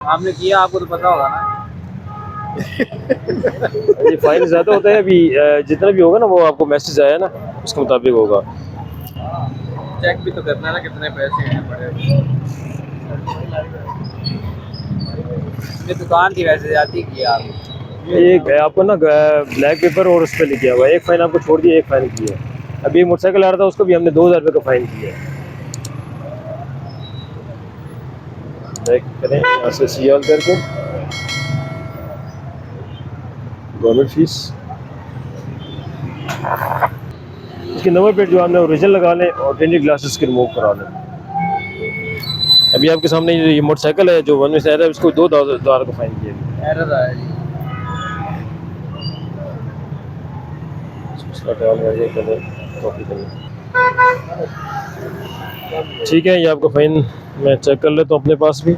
आपने किया, आपको तो पता होगा ना। ये फाइन ज़्यादा होता है अभी, जितना भी होगा ना वो आपको मैसेज आया ना उसके मुताबिक होगा। चेक भी तो करना है ना कितने पैसे हैं बड़े। ये दुकान की वैसे जाती की आप। ये आपको ना ब्लैक पेपर और उस पर लिखा हुआ है, एक फ़ाइन आपको छोड़ दिया, एक फ़ाइन किया है। अभी मोटरसाइकिल आ रहा था उसको भी हमने 2000 रुपये का फ़ाइन किया है। चेक करें यहाँ से सियाल करके गवर्नमेंट फीस, इसकी नंबर प्लेट जो आपने ओरिजिनल लगा लें और टेंटेड ग्लासेस के रिमूव करा लें। अभी आपके सामने ये मोटरसाइकिल है जो वन में से आ रहा है, उसको 2000 का फ़ाइन किया गया। एरर आया जी। उसका ट्रायल वैसे करें, कॉपी करें। ठीक है, ये आपका फ़ाइन मैं चेक कर लेता हूँ अपने पास भी।